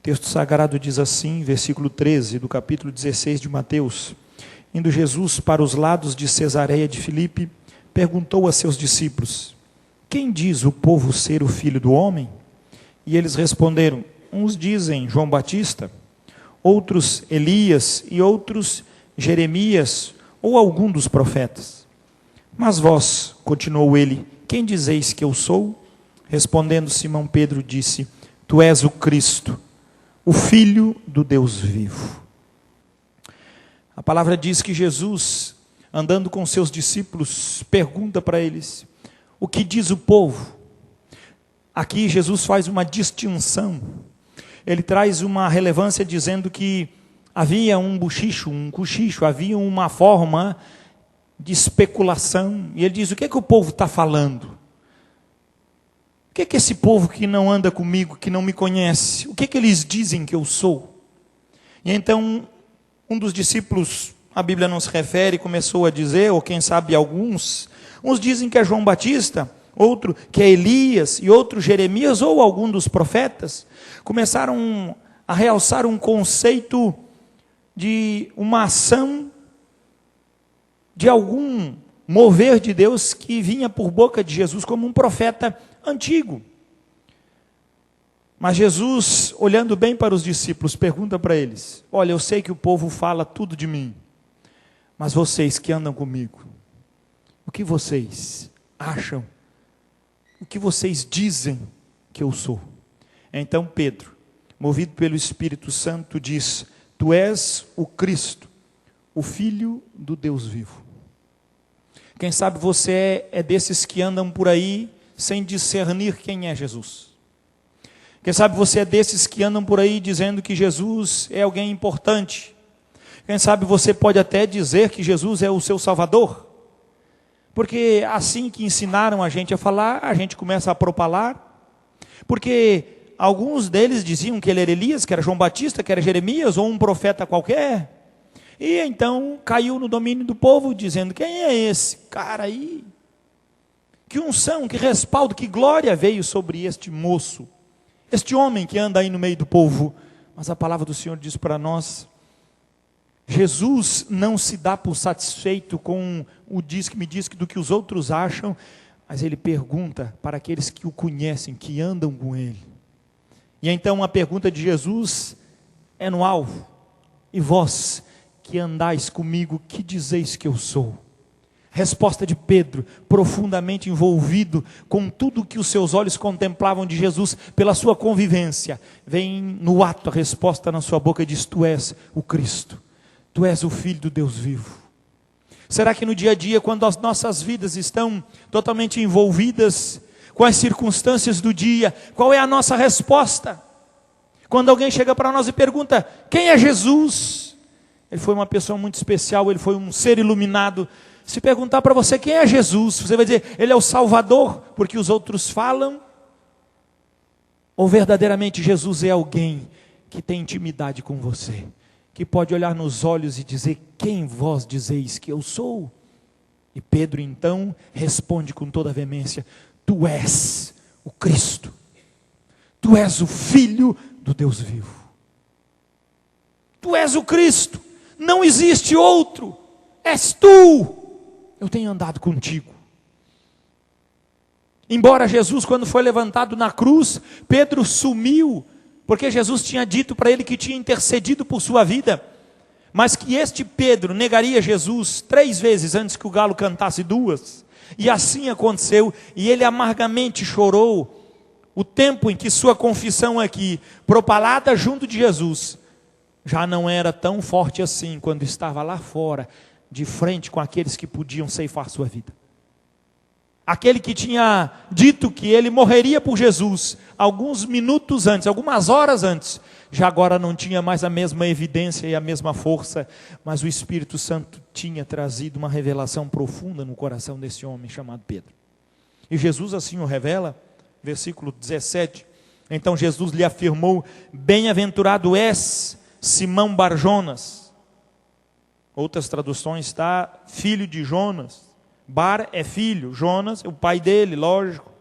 texto sagrado diz assim, versículo 13 do capítulo 16 de Mateus: Indo Jesus para os lados de Cesareia de Filipe, perguntou a seus discípulos: Quem diz o povo ser o Filho do Homem? E eles responderam: Uns dizem João Batista, outros Elias e outros Jeremias ou algum dos profetas. Mas vós, continuou ele, quem dizeis que eu sou? Respondendo Simão Pedro disse: Tu és o Cristo, o Filho do Deus vivo. A palavra diz que Jesus, andando com seus discípulos, pergunta para eles: o que diz o povo? Aqui Jesus faz uma distinção. Ele traz uma relevância dizendo que havia um cochicho, havia uma forma de especulação. E ele diz: o que é que o povo está falando? O que é que esse povo que não anda comigo, que não me conhece, o que é que eles dizem que eu sou? E então, um dos discípulos, a Bíblia não se refere, começou a dizer, ou quem sabe alguns, uns dizem que é João Batista, outro que é Elias, e outro Jeremias, ou algum dos profetas. Começaram a realçar um conceito de uma ação, de algum mover de Deus que vinha por boca de Jesus como um profeta antigo. Mas Jesus, olhando bem para os discípulos, pergunta para eles: olha, eu sei que o povo fala tudo de mim, mas vocês que andam comigo, o que vocês acham? O que vocês dizem que eu sou? Então Pedro, movido pelo Espírito Santo, diz: Tu és o Cristo, o Filho do Deus vivo. Quem sabe você é desses que andam por aí sem discernir quem é Jesus. Quem sabe você é desses que andam por aí dizendo que Jesus é alguém importante. Quem sabe você pode até dizer que Jesus é o seu Salvador. Porque assim que ensinaram a gente a falar, a gente começa a propalar. Porque alguns deles diziam que ele era Elias, que era João Batista, que era Jeremias, ou um profeta qualquer. E então caiu no domínio do povo, dizendo: quem é esse cara aí? Que unção, que respaldo, que glória veio sobre este moço, este homem que anda aí no meio do povo. Mas a palavra do Senhor diz para nós: Jesus não se dá por satisfeito com o diz-me do que os outros acham, mas ele pergunta para aqueles que o conhecem, que andam com ele. E então a pergunta de Jesus é no alvo: e vós que andais comigo, que dizeis que eu sou? Resposta de Pedro, profundamente envolvido com tudo que os seus olhos contemplavam de Jesus, pela sua convivência. Vem no ato a resposta na sua boca e diz: Tu és o Cristo, Tu és o Filho do Deus vivo. Será que no dia a dia, quando as nossas vidas estão totalmente envolvidas com as circunstâncias do dia, qual é a nossa resposta? Quando alguém chega para nós e pergunta: quem é Jesus? Ele foi uma pessoa muito especial, ele foi um ser iluminado. Se perguntar para você quem é Jesus, você vai dizer: ele é o Salvador, porque os outros falam? Ou verdadeiramente Jesus é alguém que tem intimidade com você, que pode olhar nos olhos e dizer: quem vós dizeis que eu sou? E Pedro então responde com toda a veemência: Tu és o Cristo, Tu és o Filho do Deus vivo. Tu és o Cristo, não existe outro, és Tu. Eu tenho andado contigo. Embora Jesus, quando foi levantado na cruz, Pedro sumiu, porque Jesus tinha dito para ele que tinha intercedido por sua vida, mas que este Pedro negaria Jesus 3 vezes antes que o galo cantasse 2, e assim aconteceu, e ele amargamente chorou, o tempo em que sua confissão aqui, propalada junto de Jesus, já não era tão forte assim, quando estava lá fora, de frente com aqueles que podiam ceifar sua vida. Aquele que tinha dito que ele morreria por Jesus, alguns minutos antes, algumas horas antes, já agora não tinha mais a mesma evidência e a mesma força, mas o Espírito Santo tinha trazido uma revelação profunda no coração desse homem chamado Pedro. E Jesus assim o revela, versículo 17, então Jesus lhe afirmou: bem-aventurado és, Simão Barjonas. Outras traduções está filho de Jonas. Bar é filho, Jonas, o pai dele, lógico.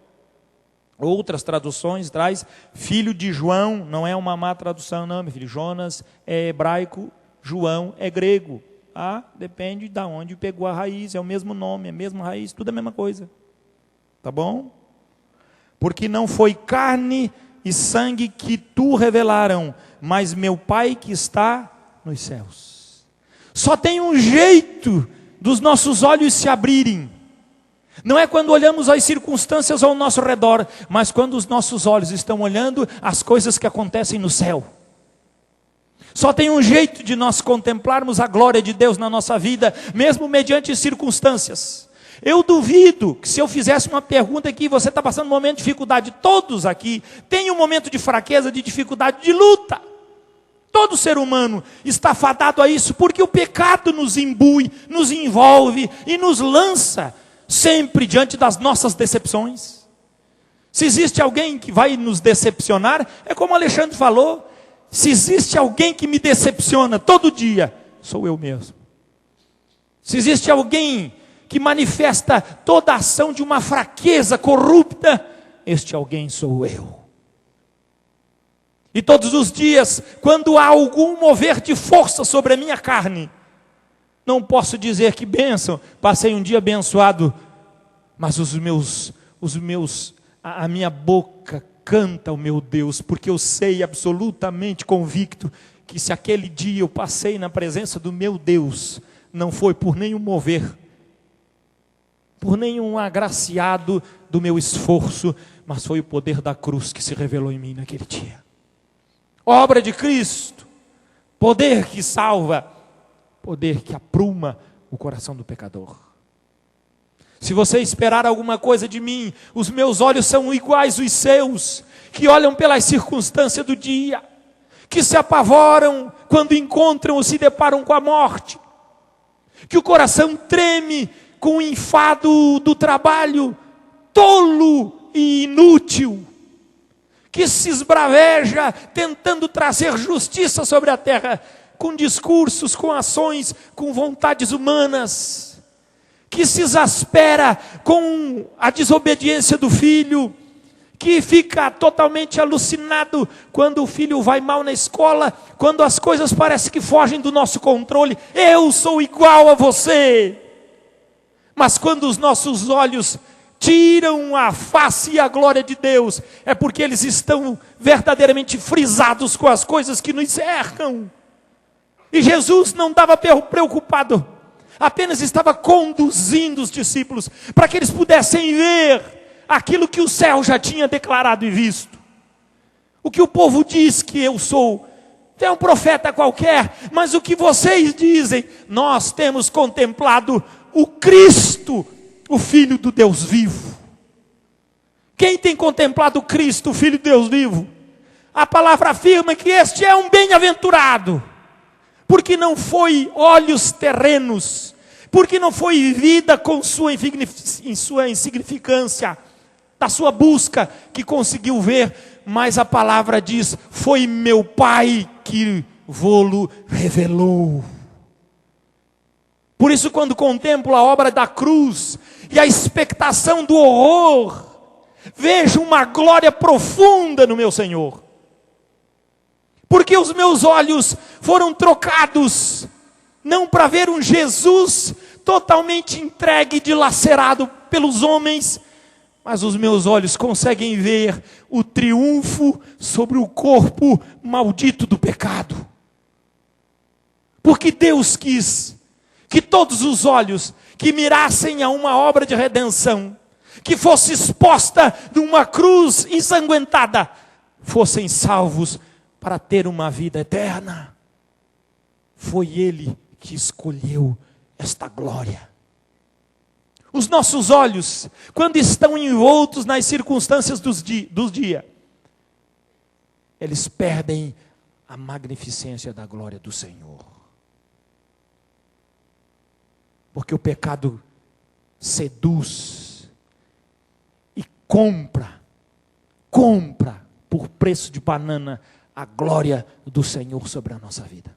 Outras traduções traz filho de João, não é uma má tradução não, meu filho. Jonas é hebraico, João é grego. Depende de onde pegou a raiz, é o mesmo nome, é a mesma raiz, tudo é a mesma coisa. Tá bom? Porque não foi carne e sangue que tu revelaram, mas meu Pai que está nos céus. Só tem um jeito dos nossos olhos se abrirem. Não é quando olhamos as circunstâncias ao nosso redor, mas quando os nossos olhos estão olhando as coisas que acontecem no céu. Só tem um jeito de nós contemplarmos a glória de Deus na nossa vida, mesmo mediante circunstâncias. Eu duvido que se eu fizesse uma pergunta aqui, você está passando um momento de dificuldade, todos aqui têm um momento de fraqueza, de dificuldade, de luta. Todo ser humano está fadado a isso, porque o pecado nos imbui, nos envolve e nos lança sempre diante das nossas decepções. Se existe alguém que vai nos decepcionar, é como o Alexandre falou, se existe alguém que me decepciona todo dia, sou eu mesmo. Se existe alguém que manifesta toda a ação de uma fraqueza corrupta, este alguém sou eu. E todos os dias, quando há algum mover de força sobre a minha carne, não posso dizer que bênção, passei um dia abençoado, mas a minha boca canta o meu Deus, porque eu sei absolutamente convicto que se aquele dia eu passei na presença do meu Deus, não foi por nenhum mover, por nenhum agraciado do meu esforço, mas foi o poder da cruz que se revelou em mim naquele dia. Obra de Cristo, poder que salva, poder que apruma o coração do pecador. Se você esperar alguma coisa de mim, os meus olhos são iguais os seus, que olham pelas circunstâncias do dia, que se apavoram quando encontram ou se deparam com a morte, que o coração treme com o enfado do trabalho tolo e inútil, que se esbraveja tentando trazer justiça sobre a terra, com discursos, com ações, com vontades humanas, que se exaspera com a desobediência do filho, que fica totalmente alucinado quando o filho vai mal na escola, quando as coisas parecem que fogem do nosso controle. Eu sou igual a você. Mas quando os nossos olhos tiram a face e a glória de Deus, é porque eles estão verdadeiramente frisados com as coisas que nos cercam. E Jesus não estava preocupado, apenas estava conduzindo os discípulos para que eles pudessem ver aquilo que o céu já tinha declarado e visto. O que o povo diz que eu sou, é um profeta qualquer, mas o que vocês dizem, nós temos contemplado o Cristo, o Filho do Deus vivo. Quem tem contemplado o Cristo, o Filho de Deus vivo? A palavra afirma que este é um bem-aventurado, porque não foi olhos terrenos, porque não foi vida com sua insignificância, da sua busca que conseguiu ver, mas a palavra diz, foi meu Pai que vô-lo revelou. Por isso, quando contemplo a obra da cruz e a expectação do horror, vejo uma glória profunda no meu Senhor. Porque os meus olhos foram trocados, não para ver um Jesus totalmente entregue e dilacerado pelos homens, mas os meus olhos conseguem ver o triunfo sobre o corpo maldito do pecado. Porque Deus quis que todos os olhos que mirassem a uma obra de redenção, que fosse exposta numa cruz ensanguentada, fossem salvos para ter uma vida eterna. Foi Ele que escolheu esta glória. Os nossos olhos, quando estão envoltos nas circunstâncias do dia, eles perdem a magnificência da glória do Senhor. Porque o pecado seduz e compra por preço de banana a glória do Senhor sobre a nossa vida.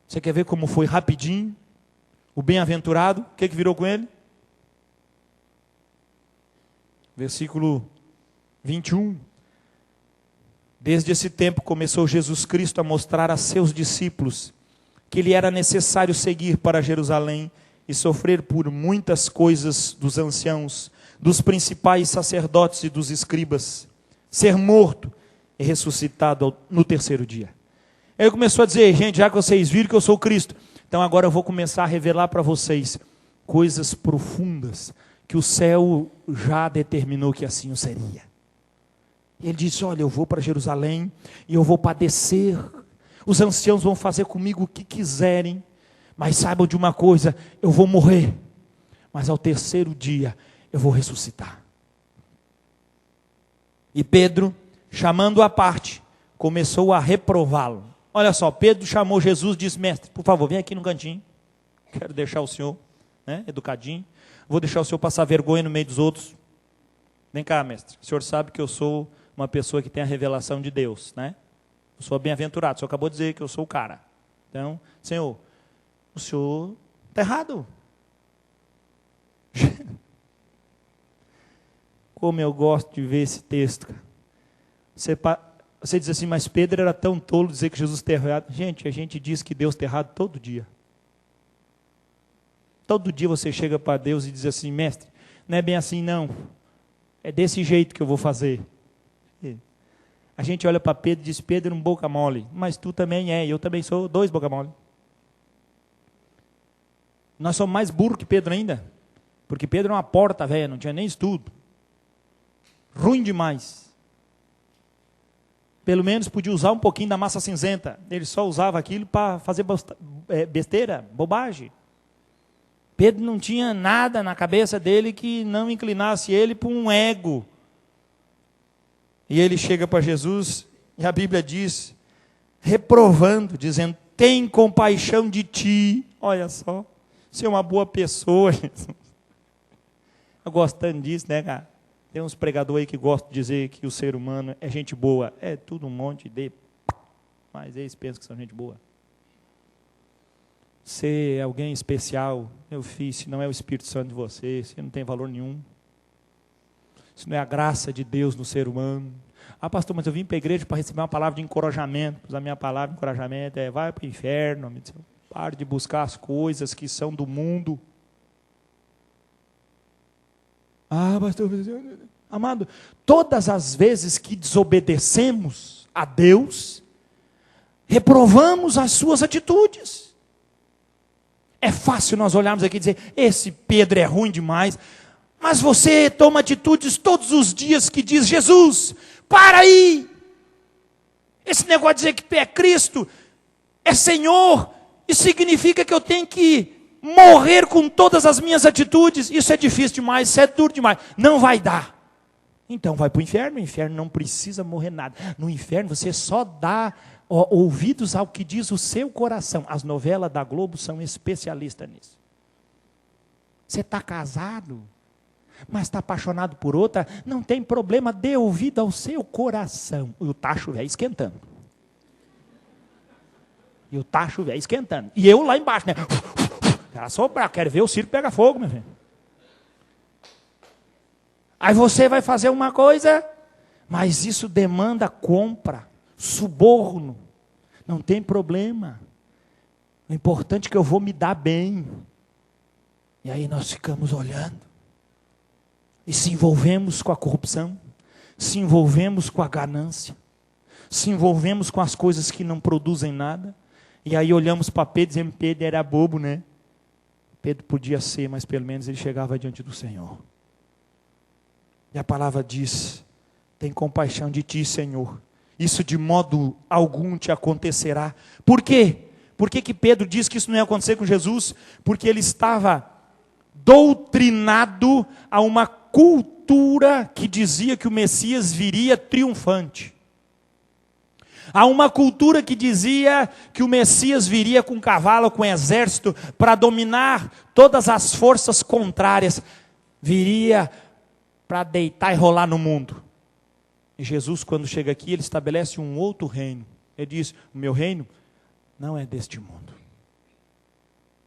Você quer ver como foi rapidinho? O bem-aventurado, o que virou com ele? Versículo 21. Desde esse tempo começou Jesus Cristo a mostrar a seus discípulos que lhe era necessário seguir para Jerusalém e sofrer por muitas coisas dos anciãos, dos principais sacerdotes e dos escribas, ser morto e ressuscitado no terceiro dia. Ele começou a dizer: gente, já que vocês viram que eu sou Cristo, então agora eu vou começar a revelar para vocês coisas profundas que o céu já determinou que assim o seria. E ele disse: olha, eu vou para Jerusalém e eu vou padecer, os anciãos vão fazer comigo o que quiserem, mas saibam de uma coisa, eu vou morrer, mas ao terceiro dia eu vou ressuscitar. E Pedro, chamando-o à parte, começou a reprová-lo. Olha só, Pedro chamou Jesus e disse: mestre, por favor, vem aqui no cantinho, quero deixar o senhor, educadinho, vou deixar o senhor passar vergonha no meio dos outros. Vem cá, mestre, o senhor sabe que eu sou uma pessoa que tem a revelação de Deus, né? Eu sou bem-aventurado, o senhor acabou de dizer que eu sou o cara. Então, Senhor, o senhor está errado. Como eu gosto de ver esse texto. Você diz assim: mas Pedro era tão tolo dizer que Jesus está errado. Gente, a gente diz que Deus está errado todo dia. Todo dia você chega para Deus e diz assim: mestre, não é bem assim não. É desse jeito que eu vou fazer. A gente olha para Pedro e diz: Pedro é um boca mole. Mas tu também é, eu também sou 2 boca mole. Nós somos mais burros que Pedro ainda. Porque Pedro é uma porta velha, não tinha nem estudo. Ruim demais. Pelo menos podia usar um pouquinho da massa cinzenta. Ele só usava aquilo para fazer besteira, bobagem. Pedro não tinha nada na cabeça dele que não inclinasse ele para um ego. E ele chega para Jesus, e a Bíblia diz, reprovando, dizendo: tem compaixão de ti. Olha só, você é uma boa pessoa. Eu gosto tanto disso, né, cara? Tem uns pregadores aí que gostam de dizer que o ser humano é gente boa. É tudo um monte de... Mas eles pensam que são gente boa. Você é alguém especial, meu filho, se não é o Espírito Santo de você, você não tem valor nenhum. Isso não é a graça de Deus no ser humano. Ah, pastor, mas eu vim para a igreja para receber uma palavra de encorajamento. Pois a minha palavra de encorajamento é: vai para o inferno, pare de buscar as coisas que são do mundo. Ah, pastor, amado, todas as vezes que desobedecemos a Deus, reprovamos as suas atitudes. É fácil nós olharmos aqui e dizer: esse Pedro é ruim demais. Mas você toma atitudes todos os dias que diz: Jesus, para aí. Esse negócio de dizer que tu é Cristo, é Senhor, isso significa que eu tenho que morrer com todas as minhas atitudes. Isso é difícil demais, isso é duro demais. Não vai dar. Então vai para o inferno. No inferno não precisa morrer nada. No inferno você só dá ouvidos ao que diz o seu coração. As novelas da Globo são especialistas nisso. Você está casado, mas está apaixonado por outra, não tem problema, dê ouvido ao seu coração. E o tacho velho esquentando. E eu lá embaixo, né? Quero soprar, quero ver o circo pegar fogo, meu filho. Aí você vai fazer uma coisa, mas isso demanda compra, suborno. Não tem problema. O importante é que eu vou me dar bem. E aí nós ficamos olhando. E se envolvemos com a corrupção, se envolvemos com a ganância, se envolvemos com as coisas que não produzem nada, e aí olhamos para Pedro e dizemos: Pedro era bobo, né? Pedro podia ser, mas pelo menos ele chegava diante do Senhor. E a palavra diz: tem compaixão de ti, Senhor. Isso de modo algum te acontecerá. Por quê? Por que Pedro diz que isso não ia acontecer com Jesus? Porque ele estava doutrinado a uma cultura que dizia que o Messias viria triunfante. Há uma cultura que dizia que o Messias viria com cavalo, com exército, para dominar todas as forças contrárias. Viria para deitar e rolar no mundo. E Jesus, quando chega aqui, ele estabelece um outro reino. Ele diz: o meu reino não é deste mundo.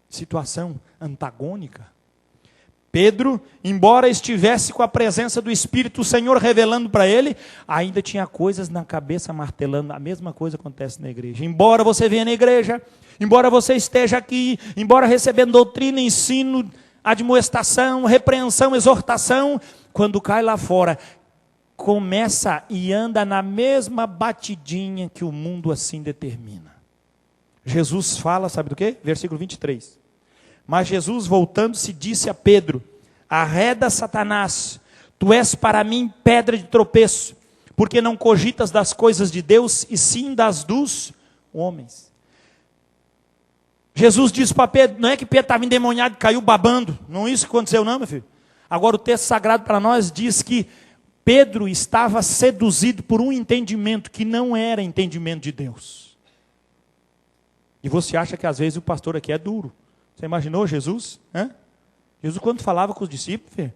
Situação antagônica. Pedro, embora estivesse com a presença do Espírito, o Senhor revelando para ele, ainda tinha coisas na cabeça martelando. A mesma coisa acontece na igreja. Embora você venha na igreja, embora você esteja aqui, embora recebendo doutrina, ensino, admoestação, repreensão, exortação, quando cai lá fora, começa e anda na mesma batidinha que o mundo assim determina. Jesus fala, sabe do quê? Versículo 23. Mas Jesus, voltando-se, disse a Pedro: arreda, Satanás, tu és para mim pedra de tropeço, porque não cogitas das coisas de Deus, e sim das dos homens. Jesus disse para Pedro, não é que Pedro estava endemoniado e caiu babando, não é isso que aconteceu não, meu filho. Agora o texto sagrado para nós diz que Pedro estava seduzido por um entendimento que não era entendimento de Deus. E você acha que às vezes o pastor aqui é duro. Você imaginou Jesus? Jesus quando falava com os discípulos,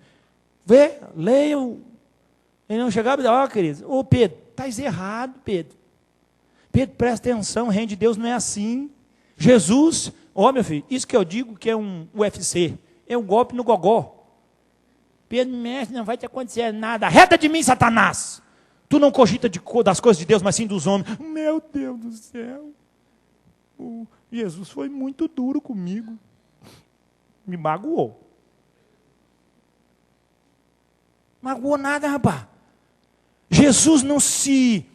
leiam. Ele não chegava e dizia, queridos, Pedro, estás errado, Pedro. Pedro, presta atenção, o reino de Deus não é assim. Jesus, meu filho, isso que eu digo que é um UFC, é um golpe no gogó. Pedro, mestre, não vai te acontecer nada. Arreda de mim, Satanás. Tu não cogita das coisas de Deus, mas sim dos homens. Meu Deus do céu. Jesus foi muito duro comigo. Me magoou. Magoou nada, rapaz. Jesus não se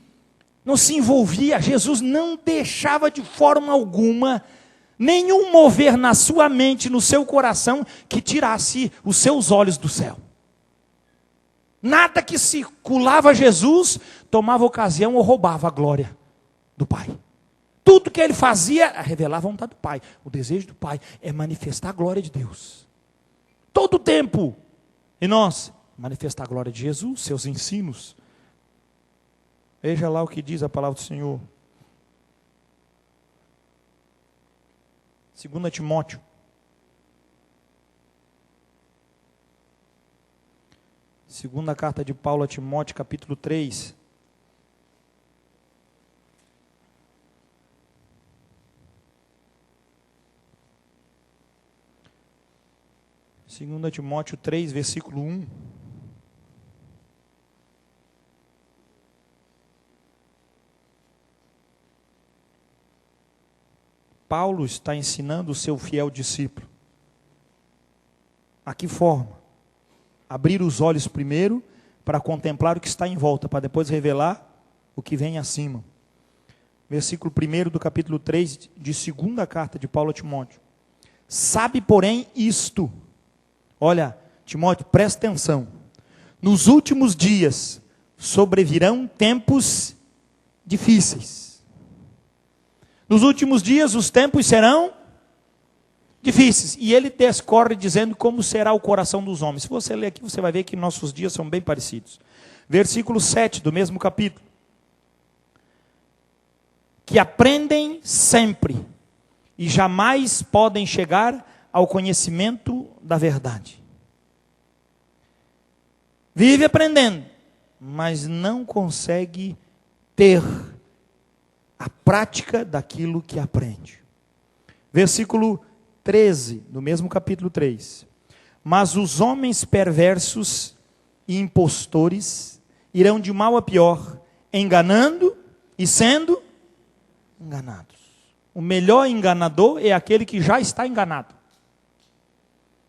envolvia, Jesus não deixava de forma alguma nenhum mover na sua mente, no seu coração, que tirasse os seus olhos do céu. Nada que circulava Jesus tomava ocasião ou roubava a glória do Pai. Tudo que ele fazia, revelava a vontade do Pai. O desejo do Pai é manifestar a glória de Deus. Todo o tempo. E nós, manifestar a glória de Jesus, seus ensinos. Veja lá o que diz a palavra do Senhor. 2 Timóteo. Segunda carta de Paulo a Timóteo, capítulo 3. Segunda Timóteo 3, versículo 1. Paulo está ensinando o seu fiel discípulo. A que forma? Abrir os olhos primeiro para contemplar o que está em volta, para depois revelar o que vem acima. Versículo 1 do capítulo 3 de segunda carta de Paulo a Timóteo. Sabe, porém, isto. Olha, Timóteo, presta atenção. Nos últimos dias sobrevirão tempos difíceis. Nos últimos dias os tempos serão difíceis. E ele descorre dizendo como será o coração dos homens. Se você ler aqui, você vai ver que nossos dias são bem parecidos. Versículo 7 do mesmo capítulo. Que aprendem sempre e jamais podem chegar ao conhecimento da verdade. Vive aprendendo, mas não consegue ter a prática daquilo que aprende. Versículo 13, do mesmo capítulo 3. Mas os homens perversos e impostores irão de mal a pior, enganando e sendo enganados. O melhor enganador é aquele que já está enganado.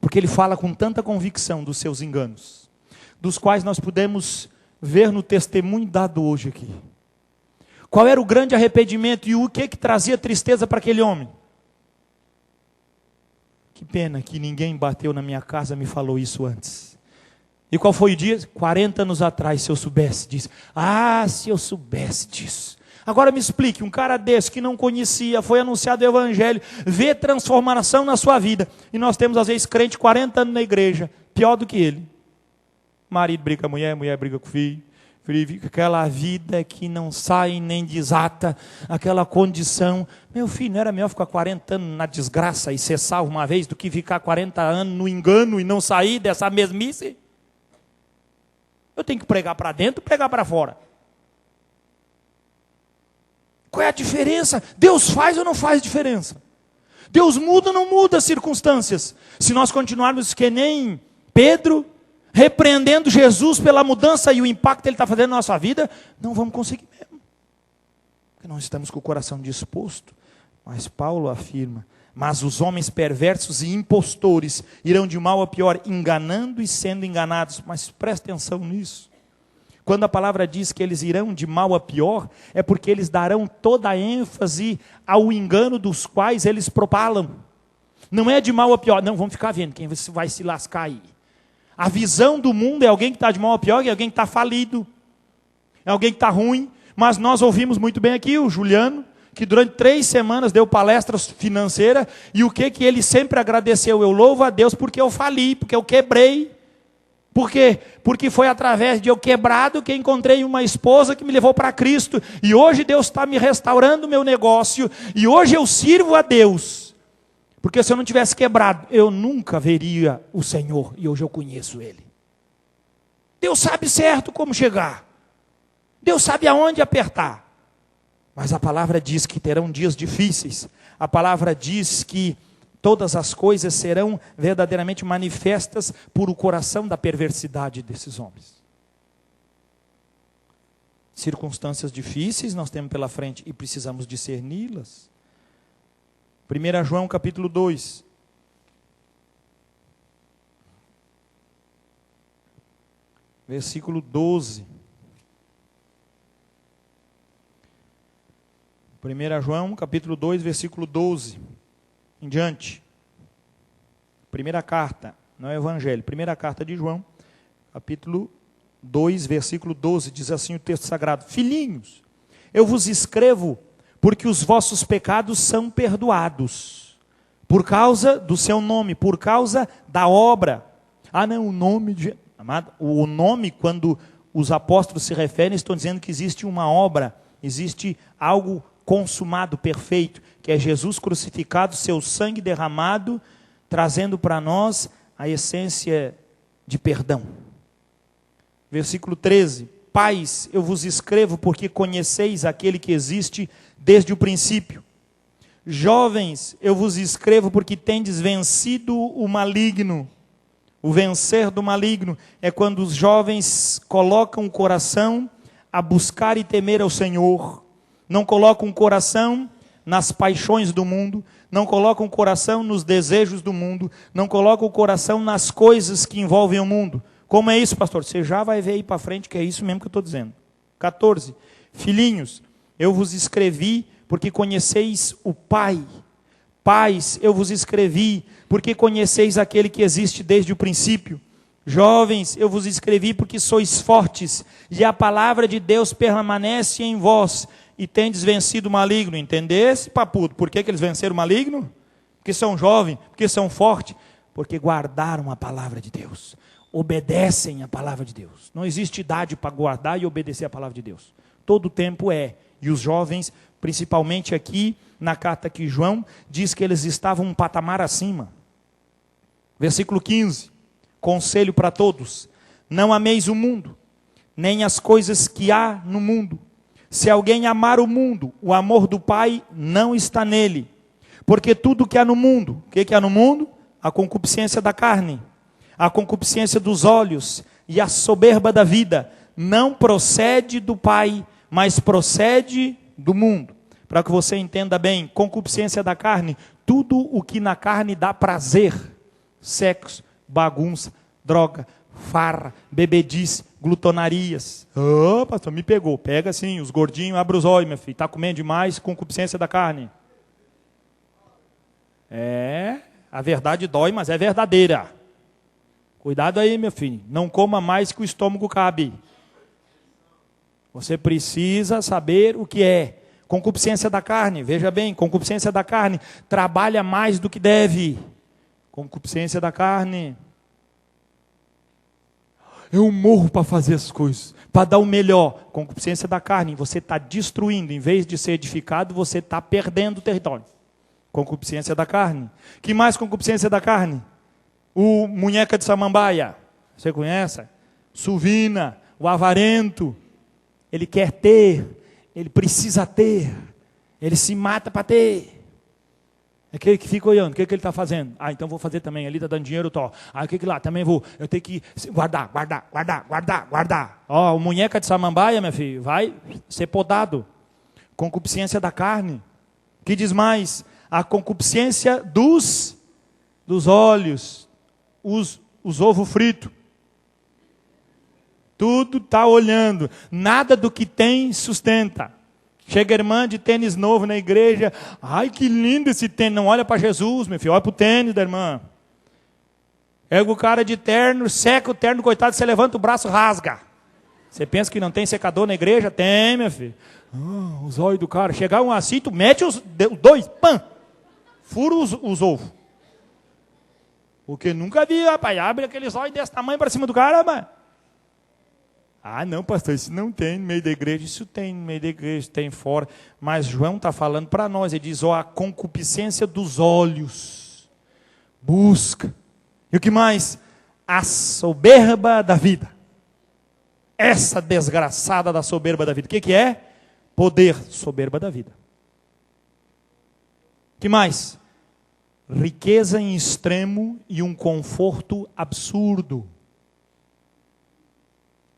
Porque ele fala com tanta convicção dos seus enganos, dos quais nós podemos ver no testemunho dado hoje aqui. Qual era o grande arrependimento e o que trazia tristeza para aquele homem? Que pena que ninguém bateu na minha casa e me falou isso antes. E qual foi o dia? 40 anos atrás, se eu soubesse disso. Se eu soubesse disso. Agora me explique, um cara desse que não conhecia, foi anunciado o evangelho, vê transformação na sua vida. E nós temos às vezes crente 40 anos na igreja, pior do que ele. Marido briga com a mulher, mulher briga com o filho. Aquela vida que não sai nem desata, aquela condição. Meu filho, não era melhor ficar 40 anos na desgraça e ser salvo uma vez do que ficar 40 anos no engano e não sair dessa mesmice? Eu tenho que pregar para dentro, pregar para fora. Qual é a diferença? Deus faz ou não faz diferença? Deus muda ou não muda as circunstâncias? Se nós continuarmos que nem Pedro, repreendendo Jesus pela mudança e o impacto que ele está fazendo na nossa vida, não vamos conseguir mesmo. Porque nós estamos com o coração disposto. Mas Paulo afirma, mas os homens perversos e impostores irão de mal a pior, enganando e sendo enganados. Mas presta atenção nisso. Quando a palavra diz que eles irão de mal a pior, é porque eles darão toda a ênfase ao engano dos quais eles propalam. Não é de mal a pior, não, vamos ficar vendo quem vai se lascar aí. A visão do mundo é alguém que está de mal a pior, é alguém que está falido, é alguém que está ruim. Mas nós ouvimos muito bem aqui o Juliano, que durante 3 semanas deu palestra financeira, e o que ele sempre agradeceu? Eu louvo a Deus porque eu fali, porque eu quebrei. Por quê? Porque foi através de eu quebrado que encontrei uma esposa que me levou para Cristo, e hoje Deus está me restaurando o meu negócio, e hoje eu sirvo a Deus, porque se eu não tivesse quebrado, eu nunca veria o Senhor, e hoje eu conheço Ele. Deus sabe certo como chegar, Deus sabe aonde apertar, mas a palavra diz que terão dias difíceis, a palavra diz que todas as coisas serão verdadeiramente manifestas por o coração da perversidade desses homens. Circunstâncias difíceis nós temos pela frente e precisamos discerni-las. 1 João capítulo 2. Versículo 12. 1 João capítulo 2, versículo 12. Em diante, primeira carta, não é evangelho, primeira carta de João, capítulo 2, versículo 12, diz assim o texto sagrado: Filhinhos, eu vos escrevo porque os vossos pecados são perdoados, por causa do seu nome, por causa da obra. Ah não, o nome, amado, o nome quando os apóstolos se referem, estão dizendo que existe uma obra, existe algo consumado, perfeito, que é Jesus crucificado, seu sangue derramado, trazendo para nós a essência de perdão. Versículo 13: Pais, eu vos escrevo porque conheceis aquele que existe desde o princípio. Jovens, eu vos escrevo porque tendes vencido o maligno. O vencer do maligno é quando os jovens colocam o coração a buscar e temer ao Senhor. Não colocam o coração nas paixões do mundo, não colocam o coração nos desejos do mundo, não colocam o coração nas coisas que envolvem o mundo. Como é isso, pastor? Você já vai ver aí para frente que é isso mesmo que eu estou dizendo. 14. Filhinhos, eu vos escrevi porque conheceis o Pai. Pais, eu vos escrevi porque conheceis aquele que existe desde o princípio. Jovens, eu vos escrevi porque sois fortes, e a palavra de Deus permanece em vós, e tendes vencido o maligno. Entendesse, papudo? Por que eles venceram o maligno? Porque são jovens, porque são fortes, porque guardaram a palavra de Deus, obedecem a palavra de Deus. Não existe idade para guardar e obedecer a palavra de Deus. Todo tempo é. E os jovens, principalmente aqui na carta que João diz que eles estavam um patamar acima. Versículo 15. Conselho para todos: não ameis o mundo, nem as coisas que há no mundo. Se alguém amar o mundo, o amor do Pai não está nele. Porque tudo que há no mundo, o que há no mundo? A concupiscência da carne, a concupiscência dos olhos e a soberba da vida, não procede do Pai, mas procede do mundo. Para que você entenda bem, concupiscência da carne, tudo o que na carne dá prazer: sexo, bagunça, droga, farra, bebedice, glutonarias. Oh, pastor, me pegou. Pega assim, os gordinhos, abre os olhos, meu filho. Está comendo demais, concupiscência da carne. A verdade dói, mas é verdadeira. Cuidado aí, meu filho. Não coma mais que o estômago cabe. Você precisa saber o que é. Concupiscência da carne, veja bem, concupiscência da carne trabalha mais do que deve. Concupiscência da carne. Eu morro para fazer as coisas, para dar o melhor. Concupiscência da carne, você está destruindo, em vez de ser edificado, você está perdendo o território. Concupiscência da carne. Que mais concupiscência da carne? O munheca de samambaia, você conhece? Suvina, o avarento. Ele quer ter, ele precisa ter, ele se mata para ter. É aquele que fica olhando, o que ele está fazendo? Ah, então vou fazer também, ali está dando dinheiro, tô. Ah, o que lá? Também vou. Eu tenho que guardar. Ó, o munheca de samambaia, meu filho, vai ser podado. Concupiscência da carne. Que diz mais? A concupiscência dos olhos. Os ovos fritos. Tudo está olhando. Nada do que tem sustenta. Chega a irmã de tênis novo na igreja. Ai, que lindo esse tênis. Não olha para Jesus, meu filho. Olha para o tênis da irmã. Pega o cara de terno, seca o terno, coitado, você levanta o braço, rasga. Você pensa que não tem secador na igreja? Tem, meu filho. Os olhos do cara. Chegar um assim, tu mete os dois, pã. Fura os ovos. Porque nunca vi, rapaz. Abre aqueles olhos desse tamanho para cima do cara, rapaz. Ah, não, pastor, isso não tem no meio da igreja. Isso tem no meio da igreja, tem fora. Mas João está falando para nós. Ele diz, a concupiscência dos olhos. Busca. E o que mais? A soberba da vida. Essa desgraçada da soberba da vida. O que é? Poder. Soberba da vida. O que mais? Riqueza em extremo e um conforto absurdo.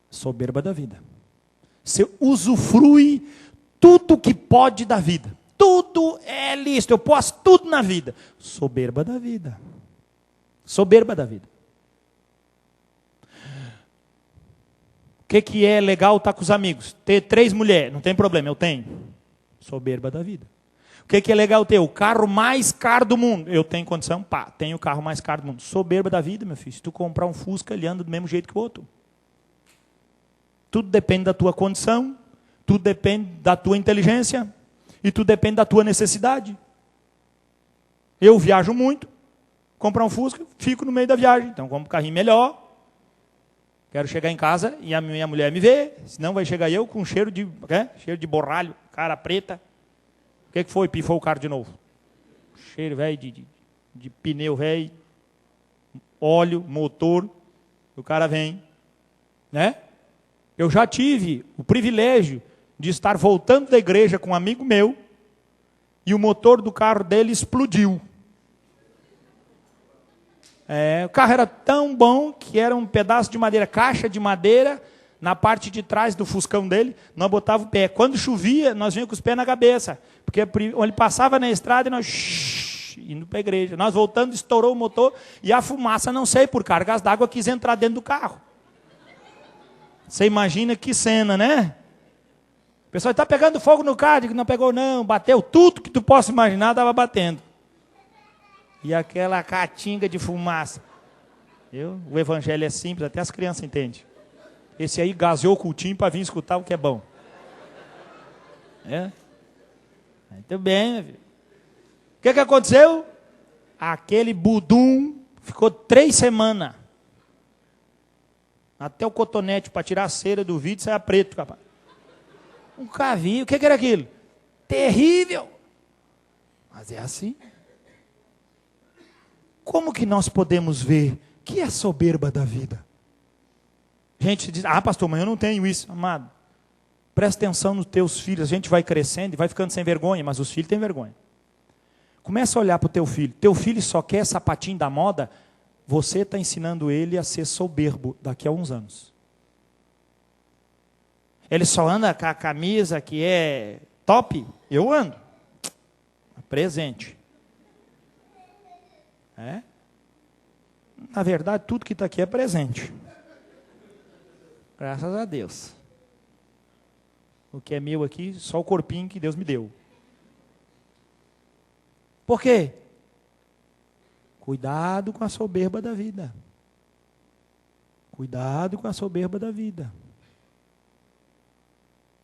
Soberba da vida. Você usufrui tudo que pode da vida. Tudo é lícito. Eu posso tudo na vida. Soberba da vida. Soberba da vida. O que é legal estar com os amigos? Ter 3 mulheres. Não tem problema, eu tenho. Soberba da vida. O que é legal ter? O carro mais caro do mundo. Eu tenho condição? Pá, tenho o carro mais caro do mundo. Soberba da vida, meu filho. Se tu comprar um Fusca, ele anda do mesmo jeito que o outro. Tudo depende da tua condição, tudo depende da tua inteligência e tudo depende da tua necessidade. Eu viajo muito, comprar um Fusca, fico no meio da viagem. Então compro um carrinho melhor. Quero chegar em casa e a minha mulher me vê, senão vai chegar eu com cheiro de borralho, cara preta. O que foi? Pifou o carro de novo. Cheiro velho de pneu velho, óleo, motor. O cara vem, né? Eu já tive o privilégio de estar voltando da igreja com um amigo meu e o motor do carro dele explodiu. O carro era tão bom que era um pedaço de madeira, caixa de madeira, na parte de trás do fuscão dele, nós botava o pé. Quando chovia, nós vinha com os pés na cabeça, porque ele passava na estrada e nós indo para a igreja. Nós voltando, estourou o motor e a fumaça, não sei, por cargas d'água, quis entrar dentro do carro. Você imagina que cena, né? O pessoal está pegando fogo no carro, digo, não pegou não, bateu tudo que tu possa imaginar, estava batendo. E aquela catinga de fumaça. O evangelho é simples, até as crianças entendem. Esse aí gaseou o cultinho para vir escutar o que é bom. Muito bem, meu filho. O que aconteceu? Aquele budum ficou 3 semanas. Até o cotonete para tirar a cera do vidro saia preto, capaz. Um cavinho, o que era aquilo? Terrível. Mas é assim. Como que nós podemos ver que é a soberba da vida? Gente diz, pastor, mas eu não tenho isso. Amado, presta atenção nos teus filhos. A gente vai crescendo e vai ficando sem vergonha, mas os filhos têm vergonha. Começa a olhar para o teu filho. Teu filho só quer sapatinho da moda. Você está ensinando ele a ser soberbo daqui a uns anos. Ele só anda com a camisa que é top. Eu ando. Presente. Na verdade, tudo que está aqui é presente. Graças a Deus. O que é meu aqui, só o corpinho que Deus me deu. Por quê? Cuidado com a soberba da vida. Cuidado com a soberba da vida.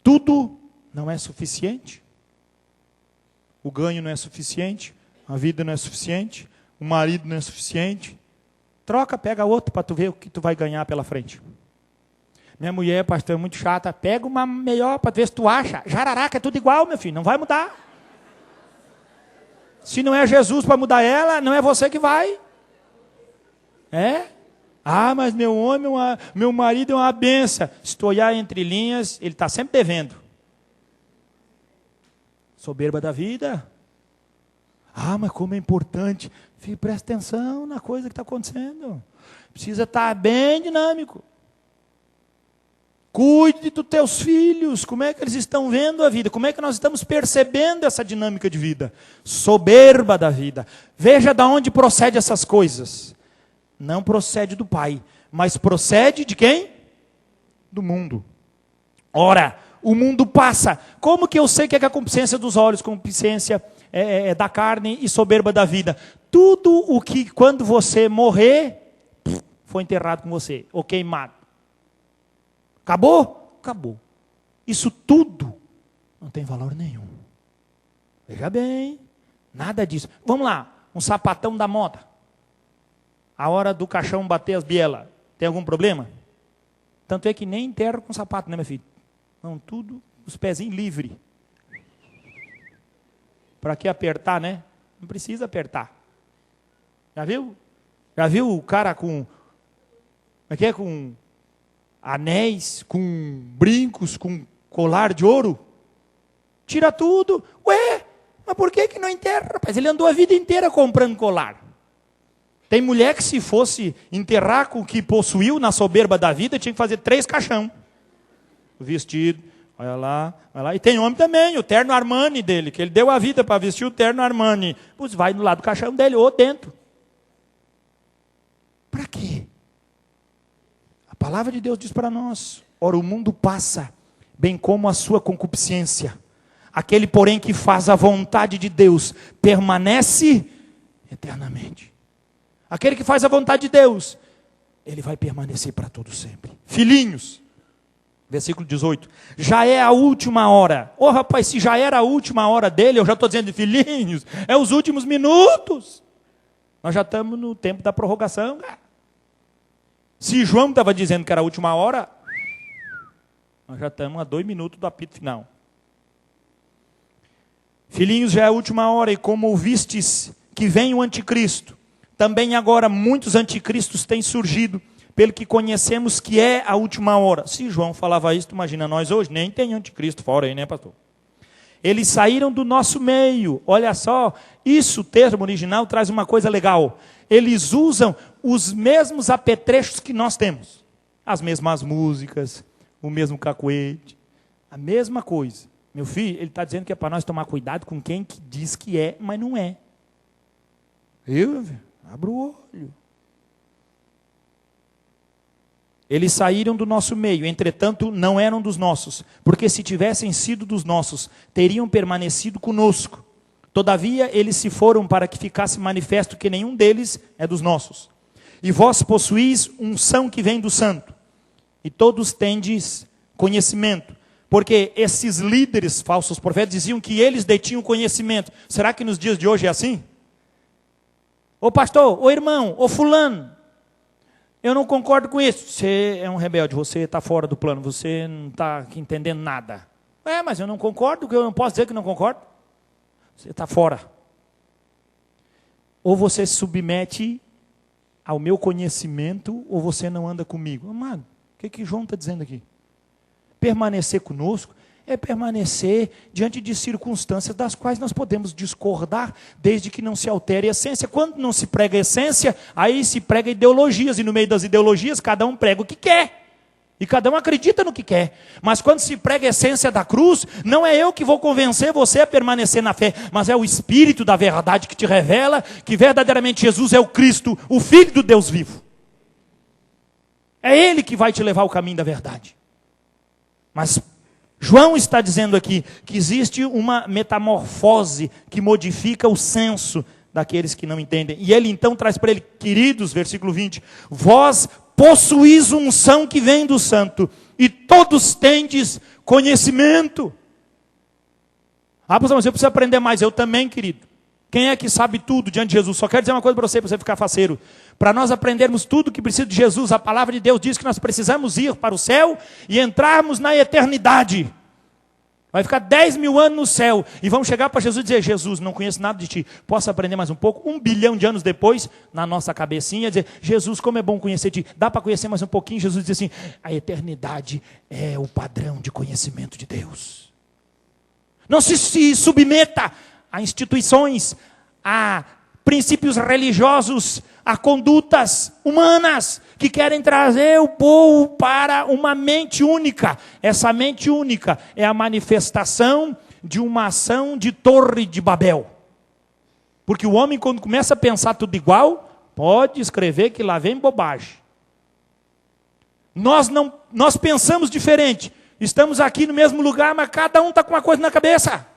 Tudo não é suficiente. O ganho não é suficiente. A vida não é suficiente. O marido não é suficiente. Troca, pega outro para tu ver o que tu vai ganhar pela frente. Minha mulher, pastor, é muito chata. Pega uma melhor para ver se tu acha. Jararaca, é tudo igual, meu filho. Não vai mudar. Se não é Jesus para mudar ela, não é você que vai. Mas meu homem, meu marido é uma benção. Se tu olhar entre linhas, ele está sempre devendo. Soberba da vida. Ah, mas como é importante. Filho, presta atenção na coisa que está acontecendo. Precisa estar bem dinâmico. Cuide dos teus filhos, como é que eles estão vendo a vida, como é que nós estamos percebendo essa dinâmica de vida, soberba da vida. Veja de onde procede essas coisas. Não procede do Pai, mas procede de quem? Do mundo. Ora, o mundo passa. Como que eu sei que é a concupiscência dos olhos, concupiscência da carne e soberba da vida? Tudo o que quando você morrer, foi enterrado com você, ou queimado. Acabou? Acabou. Isso tudo não tem valor nenhum. Veja bem, nada disso. Vamos lá, um sapatão da moda. A hora do caixão bater as bielas, tem algum problema? Tanto é que nem enterra com sapato, né, meu filho? Não, tudo, os pezinhos livres. Para que apertar, né? Não precisa apertar. Já viu? Já viu o cara com... Como é que é? Com anéis, com brincos, com colar de ouro? Tira tudo. Ué, mas por que não enterra? Rapaz, ele andou a vida inteira comprando colar. Tem mulher que se fosse enterrar com o que possuiu na soberba da vida, tinha que fazer 3 caixão. O vestido, olha lá. E tem homem também, o terno Armani dele, que ele deu a vida para vestir o terno Armani. Pois vai do lado do caixão dele ou dentro. Para quê? A palavra de Deus diz para nós: ora, o mundo passa, bem como a sua concupiscência. Aquele, porém, que faz a vontade de Deus, permanece eternamente. Aquele que faz a vontade de Deus, ele vai permanecer para todo sempre. Filhinhos, versículo 18, já é a última hora. Ô rapaz, se já era a última hora dele, eu já estou dizendo, filhinhos, é os últimos minutos. Nós já estamos no tempo da prorrogação, cara. Se João estava dizendo que era a última hora, nós já estamos a 2 minutos do apito final. Filhinhos, já é a última hora, e como ouvistes que vem o anticristo, também agora muitos anticristos têm surgido, pelo que conhecemos que é a última hora. Se João falava isso, imagina nós hoje, nem tem anticristo fora aí, né, pastor? Eles saíram do nosso meio. Olha só, isso, o termo original traz uma coisa legal. Eles usam os mesmos apetrechos que nós temos. As mesmas músicas, o mesmo cacuete, a mesma coisa. Meu filho, ele está dizendo que é para nós tomar cuidado com quem que diz que é, mas não é. Viu? Abra o olho. Eles saíram do nosso meio, entretanto não eram dos nossos, porque se tivessem sido dos nossos, teriam permanecido conosco. Todavia eles se foram para que ficasse manifesto que nenhum deles é dos nossos. E vós possuís unção que vem do santo, e todos tendes conhecimento, porque esses líderes, falsos profetas, diziam que eles detinham conhecimento. Será que nos dias de hoje é assim? Ô pastor, ô irmão, ô fulano, eu não concordo com isso. Você é um rebelde, você está fora do plano, você não está entendendo nada. Mas eu não concordo, eu não posso dizer que não concordo. Você está fora. Ou você se submete ao meu conhecimento, ou você não anda comigo. Amado, o que João está dizendo aqui? Permanecer conosco é permanecer diante de circunstâncias das quais nós podemos discordar, desde que não se altere a essência. Quando não se prega a essência, aí se prega ideologias, e no meio das ideologias, cada um prega o que quer. E cada um acredita no que quer. Mas quando se prega a essência da cruz, não é eu que vou convencer você a permanecer na fé, mas é o Espírito da verdade que te revela que verdadeiramente Jesus é o Cristo, o Filho do Deus vivo. É Ele que vai te levar ao caminho da verdade. Mas João está dizendo aqui que existe uma metamorfose que modifica o senso daqueles que não entendem. E ele então traz para ele, queridos, versículo 20, vós possuís unção que vem do santo, e todos tendes conhecimento. Pastor, mas eu preciso aprender mais. Eu também, querido. Quem é que sabe tudo diante de Jesus? Só quero dizer uma coisa para você ficar faceiro. Para nós aprendermos tudo que precisa de Jesus, a palavra de Deus diz que nós precisamos ir para o céu e entrarmos na eternidade. Vai ficar 10 mil anos no céu e vamos chegar para Jesus e dizer, Jesus, não conheço nada de ti, posso aprender mais um pouco? 1 bilhão de anos depois, na nossa cabecinha, dizer, Jesus, como é bom conhecer ti, dá para conhecer mais um pouquinho? Jesus diz assim, a eternidade é o padrão de conhecimento de Deus. Não se submeta a instituições, a princípios religiosos, a condutas humanas, que querem trazer o povo para uma mente única. Essa mente única é a manifestação de uma ação de Torre de Babel. Porque o homem, quando começa a pensar tudo igual, pode escrever que lá vem bobagem. Nós pensamos diferente. Estamos aqui no mesmo lugar, mas cada um está com uma coisa na cabeça.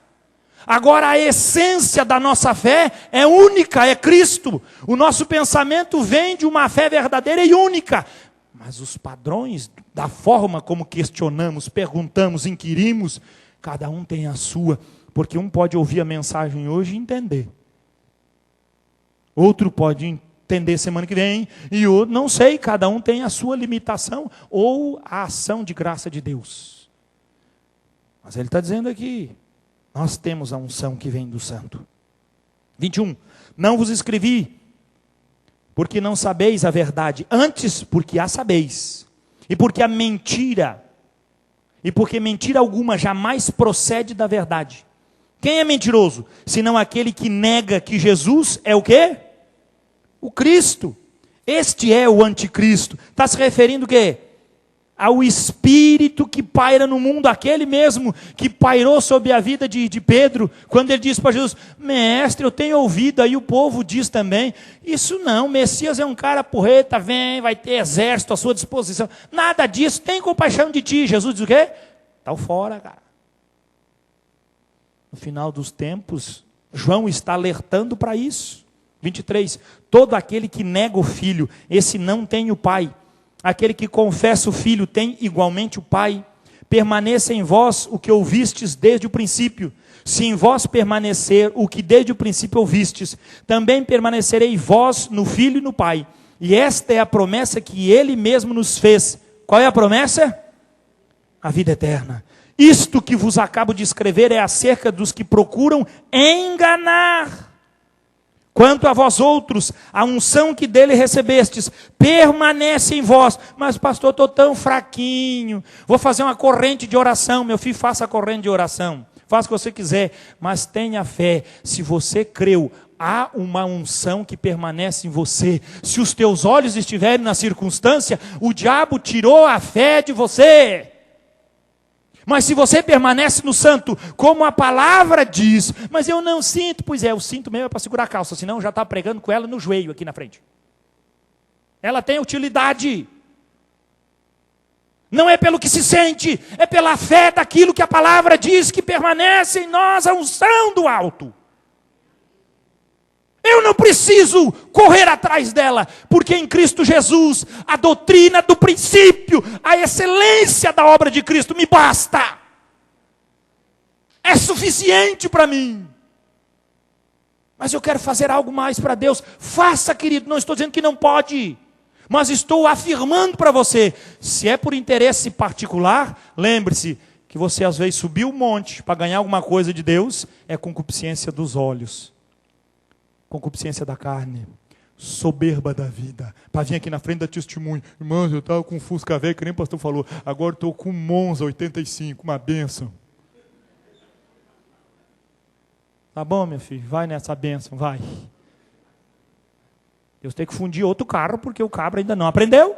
Agora a essência da nossa fé é única, é Cristo. O nosso pensamento vem de uma fé verdadeira e única. Mas os padrões da forma como questionamos, perguntamos, inquirimos, cada um tem a sua. Porque um pode ouvir a mensagem hoje e entender. Outro pode entender semana que vem e outro, não sei, cada um tem a sua limitação ou a ação de graça de Deus. Mas ele está dizendo aqui, nós temos a unção que vem do Santo. 21. Não vos escrevi, porque não sabeis a verdade. Antes, porque a sabeis. E porque mentira alguma jamais procede da verdade. Quem é mentiroso? Senão aquele que nega que Jesus é o quê? O Cristo. Este é o anticristo. Está se referindo o quê? Ao espírito que paira no mundo, aquele mesmo que pairou sobre a vida de Pedro, quando ele disse para Jesus, mestre, eu tenho ouvido, aí o povo diz também, isso não, Messias é um cara porreta, vem, vai ter exército à sua disposição, nada disso, tem compaixão de ti. Jesus diz o quê? Está fora, cara. No final dos tempos, João está alertando para isso. 23, todo aquele que nega o filho, esse não tem o pai. Aquele que confessa o Filho tem igualmente o Pai. Permaneça em vós o que ouvistes desde o princípio. Se em vós permanecer o que desde o princípio ouvistes, também permanecerei vós no Filho e no Pai. E esta é a promessa que Ele mesmo nos fez. Qual é a promessa? A vida eterna. Isto que vos acabo de escrever é acerca dos que procuram enganar. Quanto a vós outros, a unção que dele recebestes, permanece em vós. Mas pastor, estou tão fraquinho, vou fazer uma corrente de oração. Meu filho, faça a corrente de oração, faça o que você quiser, mas tenha fé. Se você creu, há uma unção que permanece em você. Se os teus olhos estiverem na circunstância, o diabo tirou a fé de você. Mas se você permanece no santo, como a palavra diz, mas eu não sinto, pois é, o cinto mesmo é para segurar a calça, senão já está pregando com ela no joelho aqui na frente. Ela tem utilidade. Não é pelo que se sente, é pela fé daquilo que a palavra diz, que permanece em nós a unção do alto. Eu não preciso correr atrás dela, porque em Cristo Jesus, a doutrina do princípio, a excelência da obra de Cristo me basta. É suficiente para mim. Mas eu quero fazer algo mais para Deus. Faça, querido, não estou dizendo que não pode, mas estou afirmando para você, se é por interesse particular, lembre-se que você às vezes subiu um monte para ganhar alguma coisa de Deus, é concupiscência dos olhos. Concupiscência da carne, soberba da vida, para vir aqui na frente da testemunho, irmãos, eu estava com um Fusca velho, que nem o pastor falou, agora estou com um Monza 85, uma bênção. Tá bom, meu filho, vai nessa bênção, vai. Deus tem que fundir outro carro, porque o cabra ainda não aprendeu.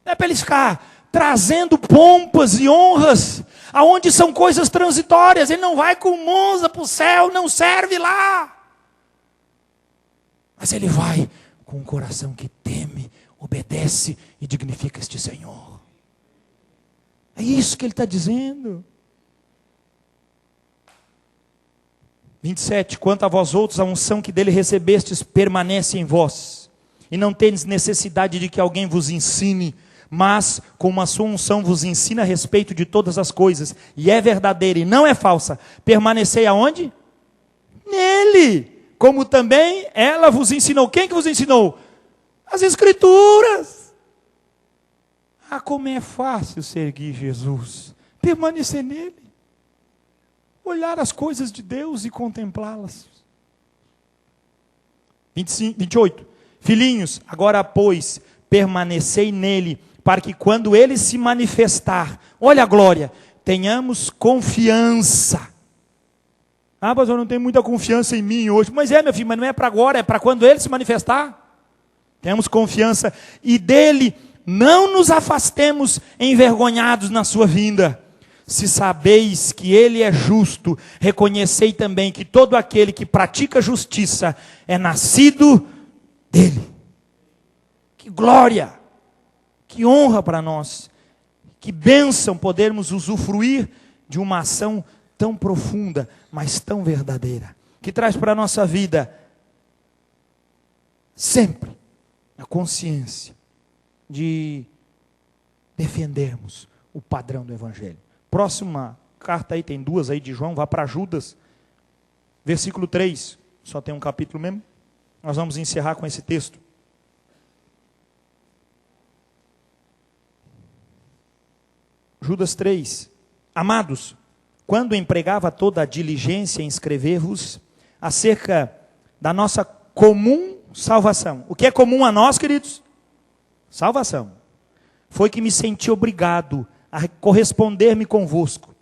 Não é para ele ficar trazendo pompas e honras, aonde são coisas transitórias. Ele não vai com o Monza para o céu, não serve lá. Mas ele vai com um coração que teme, obedece e dignifica este Senhor. É isso que ele está dizendo. 27, quanto a vós outros, a unção que dele recebestes permanece em vós, e não tendes necessidade de que alguém vos ensine, mas com a sua unção vos ensina a respeito de todas as coisas, e é verdadeira e não é falsa. Permanecei aonde? Nele, como também ela vos ensinou. Quem que vos ensinou? As Escrituras. Ah, como é fácil seguir Jesus, permanecer nele, olhar as coisas de Deus e contemplá-las. 28, filhinhos, agora pois, permanecei nele, para que quando ele se manifestar, olha a glória, tenhamos confiança. Ah, mas eu não tenho muita confiança em mim hoje. Mas meu filho, mas não é para agora, é para quando ele se manifestar. Temos confiança e dele não nos afastemos envergonhados na sua vinda. Se sabeis que ele é justo, reconhecei também que todo aquele que pratica justiça é nascido dele. Que glória, que honra para nós, que bênção podermos usufruir de uma ação tão profunda, mas tão verdadeira, que traz para a nossa vida sempre a consciência de defendermos o padrão do Evangelho. Próxima carta aí, tem duas aí de João, vá para Judas, versículo 3, só tem um capítulo mesmo, nós vamos encerrar com esse texto. Judas 3, amados, quando empregava toda a diligência em escrever-vos acerca da nossa comum salvação. O que é comum a nós, queridos? Salvação. Foi que me senti obrigado a corresponder-me convosco,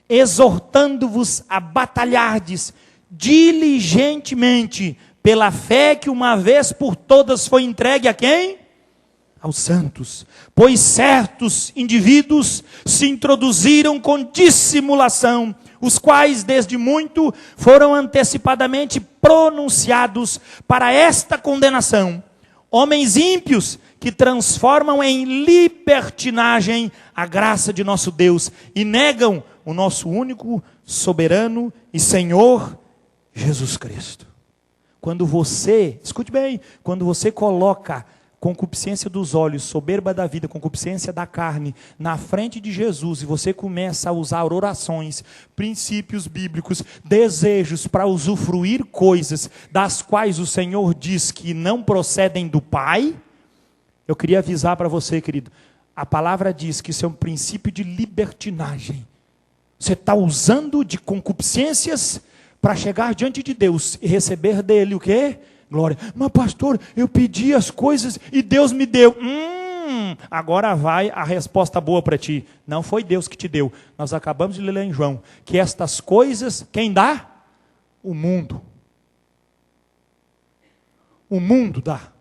exortando-vos a batalhardes diligentemente pela fé que uma vez por todas foi entregue a quem? Aos santos. Pois certos indivíduos se introduziram com dissimulação, os quais desde muito foram antecipadamente pronunciados para esta condenação. Homens ímpios que transformam em libertinagem a graça de nosso Deus e negam o nosso único, soberano e Senhor Jesus Cristo. Quando você, escute bem, quando você coloca concupiscência dos olhos, soberba da vida, concupiscência da carne, na frente de Jesus, e você começa a usar orações, princípios bíblicos, desejos para usufruir coisas das quais o Senhor diz que não procedem do Pai, eu queria avisar para você, querido, a palavra diz que isso é um princípio de libertinagem. Você está usando de concupiscências para chegar diante de Deus e receber dele o quê? Glória. Mas pastor, eu pedi as coisas e Deus me deu. Agora vai a resposta boa para ti. Não foi Deus que te deu. Nós acabamos de ler em João que estas coisas, quem dá? O mundo. O mundo dá.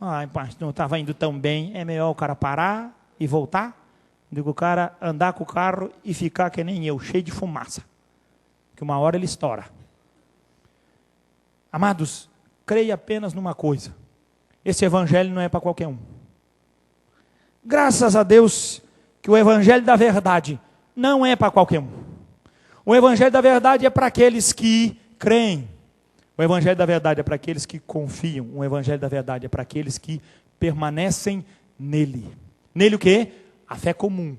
Ai, pastor, estava indo tão bem. É melhor o cara parar e voltar do que o cara andar com o carro e ficar que nem eu, cheio de fumaça. Que uma hora ele estoura. Amados, creia apenas numa coisa. Esse evangelho não é para qualquer um. Graças a Deus que o evangelho da verdade não é para qualquer um. O evangelho da verdade é para aqueles que creem. O evangelho da verdade é para aqueles que confiam. O evangelho da verdade é para aqueles que permanecem nele. Nele o quê? A fé comum,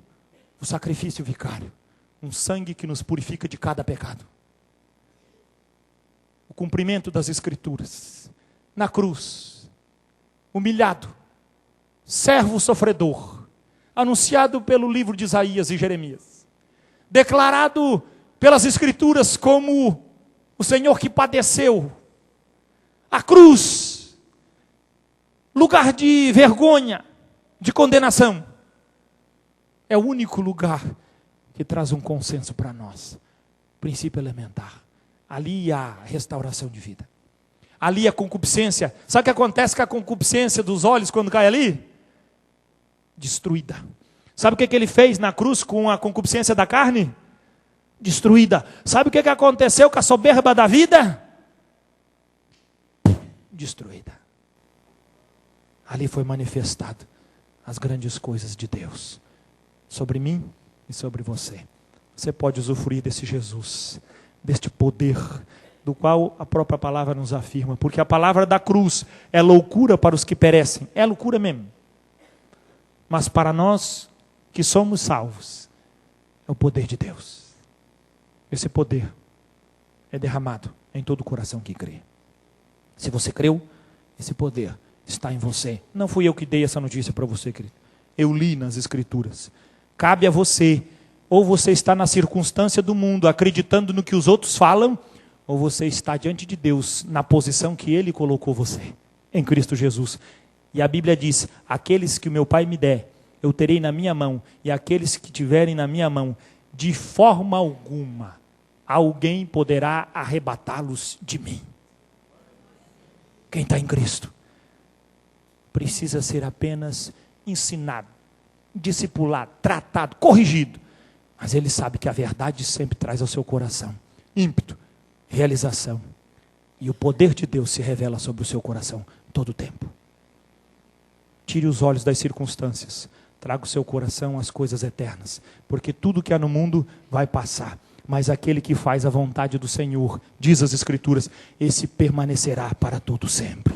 o sacrifício vicário, um sangue que nos purifica de cada pecado. O cumprimento das Escrituras, na cruz, humilhado, servo sofredor, anunciado pelo livro de Isaías e Jeremias, declarado pelas Escrituras como o Senhor que padeceu, a cruz, lugar de vergonha, de condenação, é o único lugar que traz um consenso para nós, princípio elementar. Ali há restauração de vida. Ali a concupiscência. Sabe o que acontece com a concupiscência dos olhos quando cai ali? Destruída. Sabe o que ele fez na cruz com a concupiscência da carne? Destruída. Sabe o que aconteceu com a soberba da vida? Destruída. Ali foi manifestado as grandes coisas de Deus. Sobre mim e sobre você. Você pode usufruir desse Jesus, deste poder, do qual a própria palavra nos afirma, porque a palavra da cruz é loucura para os que perecem, é loucura mesmo, mas para nós que somos salvos, é o poder de Deus. Esse poder é derramado em todo o coração que crê. Se você creu, esse poder está em você. Não fui eu que dei essa notícia para você, querido, eu li nas Escrituras. Cabe a você, ou você está na circunstância do mundo, acreditando no que os outros falam, ou você está diante de Deus, na posição que Ele colocou você, em Cristo Jesus. E a Bíblia diz, aqueles que o meu Pai me der, eu terei na minha mão, e aqueles que tiverem na minha mão, de forma alguma alguém poderá arrebatá-los de mim. Quem está em Cristo precisa ser apenas ensinado, discipulado, tratado, corrigido. Mas ele sabe que a verdade sempre traz ao seu coração ímpeto, realização. E o poder de Deus se revela sobre o seu coração todo o tempo. Tire os olhos das circunstâncias. Traga o seu coração às coisas eternas. Porque tudo que há no mundo vai passar. Mas aquele que faz a vontade do Senhor, diz as Escrituras, esse permanecerá para todo sempre.